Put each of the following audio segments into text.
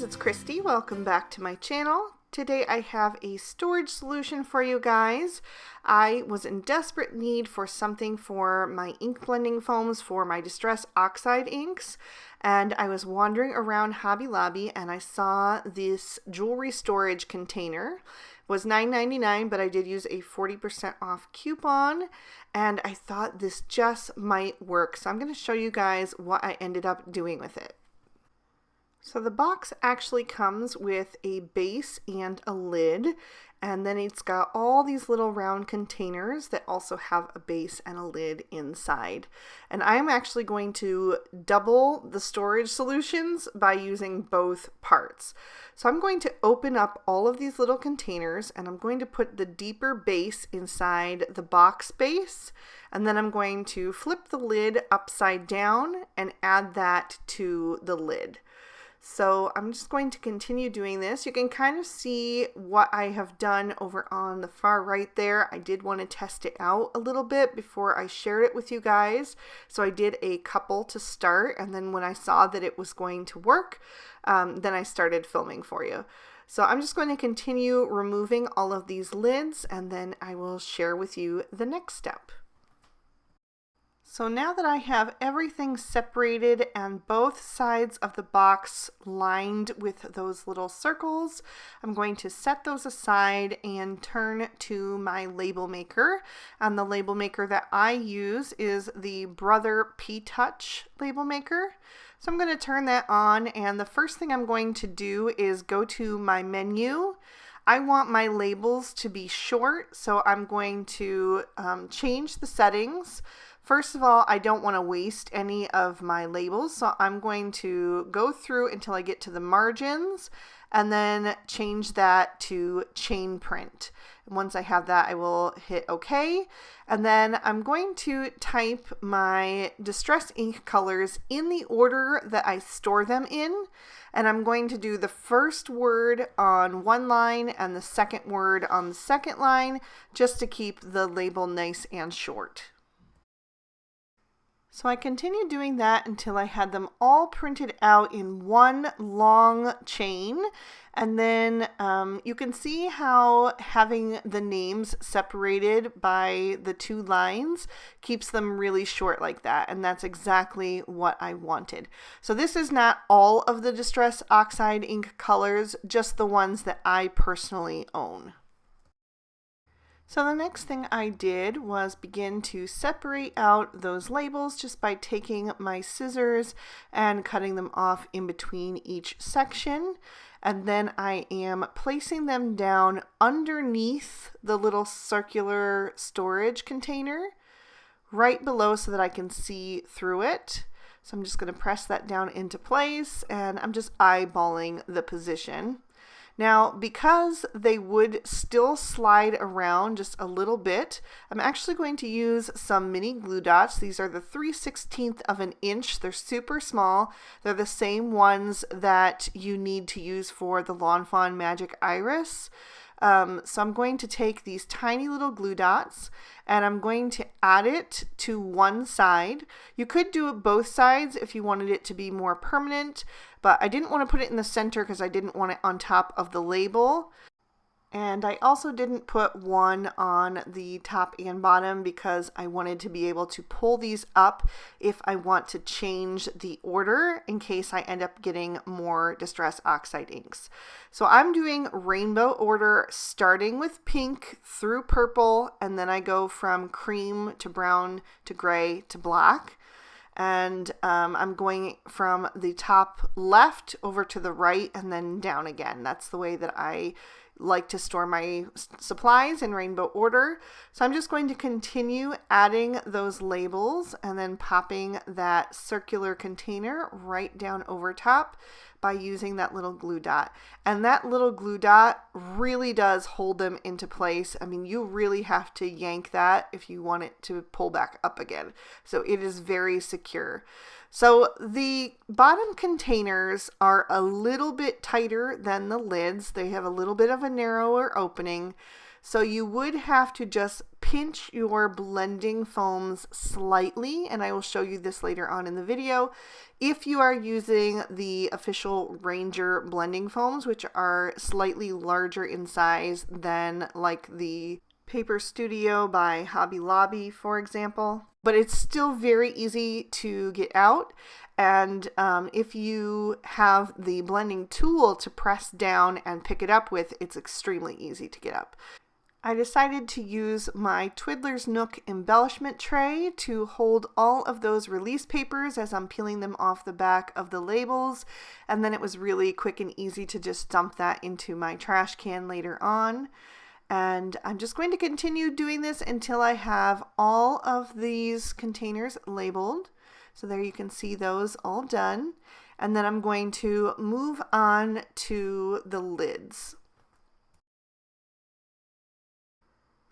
it's Christy. Welcome back to my channel. Today I have a storage solution for you guys. I was in desperate need for something for my ink blending foams for my Distress Oxide inks, and I was wandering around Hobby Lobby and I saw this jewelry storage container. It was $9.99, but I did use a 40% off coupon, and I thought this just might work. So I'm going to show you guys what I ended up doing with it. So the box actually comes with a base and a lid, and then it's got all these little round containers that also have a base and a lid inside. And I'm actually going to double the storage solutions by using both parts. So I'm going to open up all of these little containers, and I'm going to put the deeper base inside the box base, and then I'm going to flip the lid upside down and add that to the lid. So I'm just going to continue doing this. You can kind of see what I have done over on the far right there. I did want to test it out a little bit before I shared it with you guys. So I did a couple to start, and then when I saw that it was going to work, then I started filming for you. So I'm just going to continue removing all of these lids, and then I will share with you the next step. So now that I have everything separated and both sides of the box lined with those little circles, I'm going to set those aside and turn to my label maker. And the label maker that I use is the Brother P-Touch label maker. So I'm going to turn that on, and the first thing I'm going to do is go to my menu. I want my labels to be short, so I'm going to change the settings. First of all, I don't want to waste any of my labels, so I'm going to go through until I get to the margins and then change that to chain print. And once I have that, I will hit OK. And then I'm going to type my Distress ink colors in the order that I store them in. And I'm going to do the first word on one line and the second word on the second line, just to keep the label nice and short. So I continued doing that until I had them all printed out in one long chain. And then you can see how having the names separated by the two lines keeps them really short like that. And that's exactly what I wanted. So this is not all of the Distress Oxide ink colors, just the ones that I personally own. So the next thing I did was begin to separate out those labels just by taking my scissors and cutting them off in between each section. And then I am placing them down underneath the little circular storage container right below so that I can see through it. So I'm just going to press that down into place, and I'm just eyeballing the position. Now, because they would still slide around just a little bit, I'm actually going to use some mini glue dots. These are the 3/16 of an inch. They're super small. They're the same ones that you need to use for the Lawn Fawn Magic Iris. So I'm going to take these tiny little glue dots and I'm going to add it to one side. You could do it both sides if you wanted it to be more permanent, but I didn't want to put it in the center because I didn't want it on top of the label. And I also didn't put one on the top and bottom because I wanted to be able to pull these up if I want to change the order in case I end up getting more Distress Oxide inks. So I'm doing rainbow order starting with pink through purple, and then I go from cream to brown to gray to black. And I'm going from the top left over to the right and then down again. That's the way that I like to store my supplies in rainbow order. So I'm just going to continue adding those labels and then popping that circular container right down over top by using that little glue dot. And that little glue dot really does hold them into place. I mean, you really have to yank that if you want it to pull back up again. So it is very secure. So the bottom containers are a little bit tighter than the lids. They have a little bit of a narrower opening. So you would have to just pinch your blending foams slightly, and I will show you this later on in the video, if you are using the official Ranger blending foams, which are slightly larger in size than like the Paper Studio by Hobby Lobby, for example. But it's still very easy to get out, and if you have the blending tool to press down and pick it up with, it's extremely easy to get up. I decided to use my Twiddler's Nook embellishment tray to hold all of those release papers as I'm peeling them off the back of the labels, and then it was really quick and easy to just dump that into my trash can later on. And I'm just going to continue doing this until I have all of these containers labeled. So there you can see those all done. And then I'm going to move on to the lids.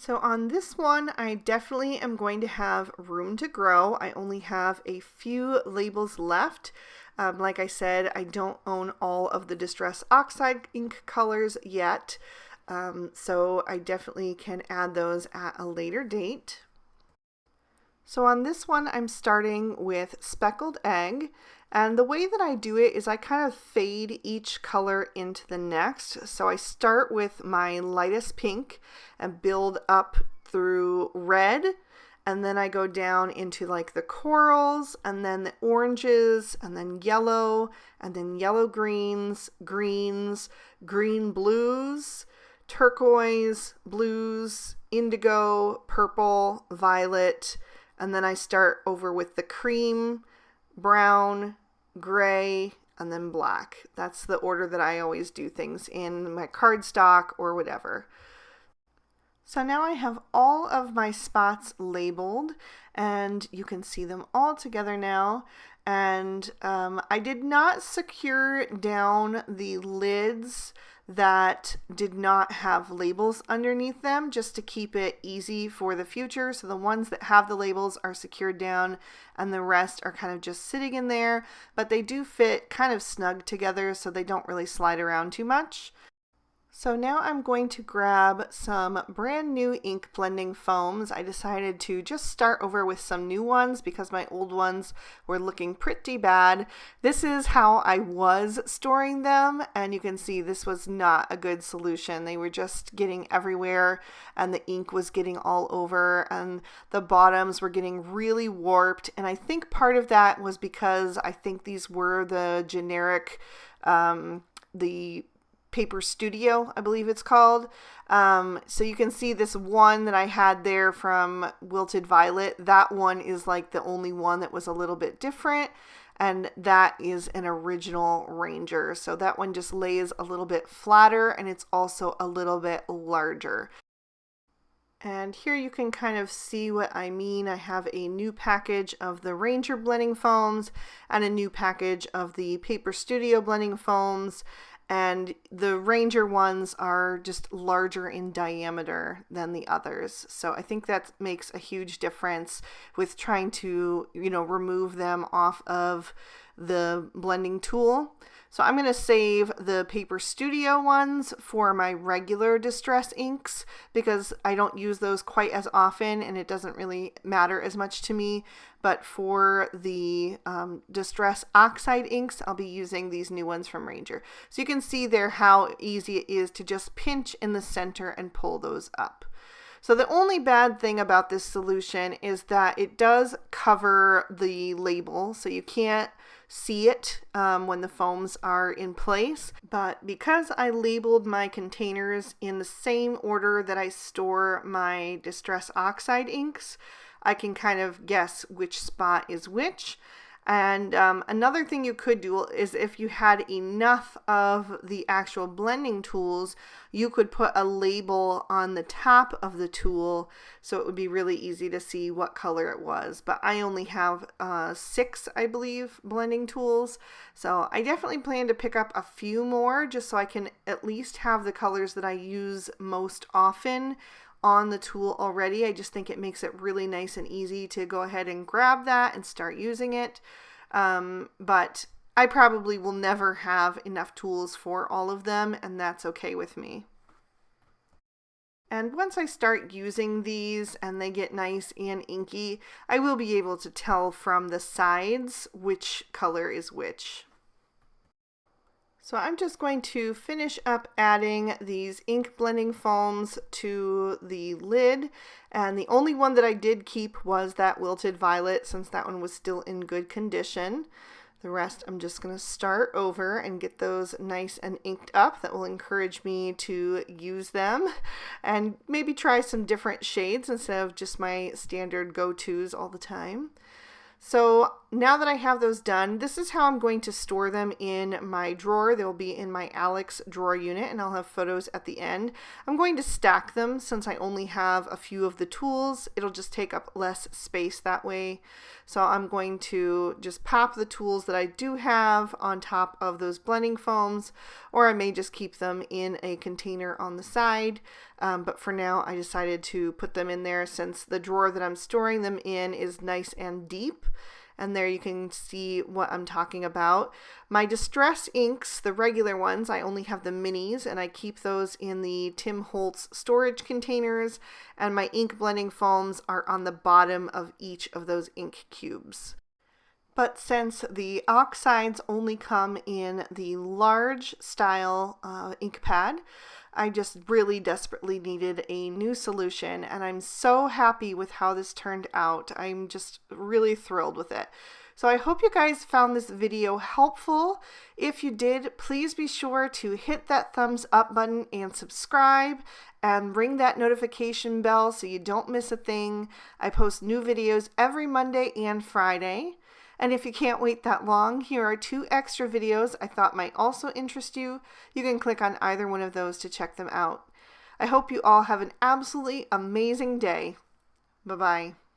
So on this one, I definitely am going to have room to grow. I only have a few labels left. Like I said, I don't own all of the Distress Oxide ink colors yet. So I definitely can add those at a later date. So on this one, I'm starting with Speckled Egg, and the way that I do it is I kind of fade each color into the next. So I start with my lightest pink and build up through red, and then I go down into like the corals, and then the oranges, and then yellow greens, green blues, turquoise, blues, indigo, purple, violet, and then I start over with the cream, brown, gray, and then black. That's the order that I always do things in my cardstock or whatever. So now I have all of my spots labeled, and you can see them all together now. And I did not secure down the lids that did not have labels underneath them, just to keep it easy for the future. So the ones that have the labels are secured down, and the rest are kind of just sitting in there, but they do fit kind of snug together, so they don't really slide around too much. So now I'm going to grab some brand new ink blending foams. I decided to just start over with some new ones because my old ones were looking pretty bad. This is how I was storing them, and you can see this was not a good solution. They were just getting everywhere, and the ink was getting all over, and the bottoms were getting really warped. And I think part of that was because I think these were the generic, the Paper Studio, I believe it's called. So you can see this one that I had there from Wilted Violet. That one is like the only one that was a little bit different, and that is an original Ranger. So that one just lays a little bit flatter, and it's also a little bit larger. And here you can kind of see what I mean. I have a new package of the Ranger blending foams and a new package of the Paper Studio blending foams. And the Ranger ones are just larger in diameter than the others. So I think that makes a huge difference with trying to, remove them off of the blending tool. So I'm going to save the Paper Studio ones for my regular Distress inks because I don't use those quite as often and it doesn't really matter as much to me. But for the Distress Oxide inks, I'll be using these new ones from Ranger. So you can see there how easy it is to just pinch in the center and pull those up. So the only bad thing about this solution is that it does cover the label, so you can't see it when the foams are in place. But because I labeled my containers in the same order that I store my Distress Oxide inks, I can kind of guess which spot is which. And another thing you could do is if you had enough of the actual blending tools, you could put a label on the top of the tool so it would be really easy to see what color it was. But I only have 6, I believe, blending tools. So I definitely plan to pick up a few more just so I can at least have the colors that I use most often on the tool already. I just think it makes it really nice and easy to go ahead and grab that and start using it. But I probably will never have enough tools for all of them, and that's okay with me. And once I start using these and they get nice and inky, I will be able to tell from the sides which color is which. So I'm just going to finish up adding these ink blending foams to the lid, and the only one that I did keep was that wilted violet, since that one was still in good condition. The rest I'm just going to start over and get those nice and inked up. That will encourage me to use them and maybe try some different shades instead of just my standard go-tos all the time. So now that I have those done, this is how I'm going to store them in my drawer. They'll be in my Alex drawer unit, and I'll have photos at the end. I'm going to stack them since I only have a few of the tools. It'll just take up less space that way. So I'm going to just pop the tools that I do have on top of those blending foams, or I may just keep them in a container on the side. But for now, I decided to put them in there since the drawer that I'm storing them in is nice and deep. And there you can see what I'm talking about. My Distress inks, the regular ones, I only have the minis, and I keep those in the Tim Holtz storage containers, and my ink blending foams are on the bottom of each of those ink cubes. But since the oxides only come in the large style ink pad, I just really desperately needed a new solution, and I'm so happy with how this turned out. I'm just really thrilled with it. So I hope you guys found this video helpful. If you did, please be sure to hit that thumbs up button and subscribe and ring that notification bell so you don't miss a thing. I post new videos every Monday and Friday. And if you can't wait that long, here are 2 extra videos I thought might also interest you. You can click on either one of those to check them out. I hope you all have an absolutely amazing day. Bye-bye.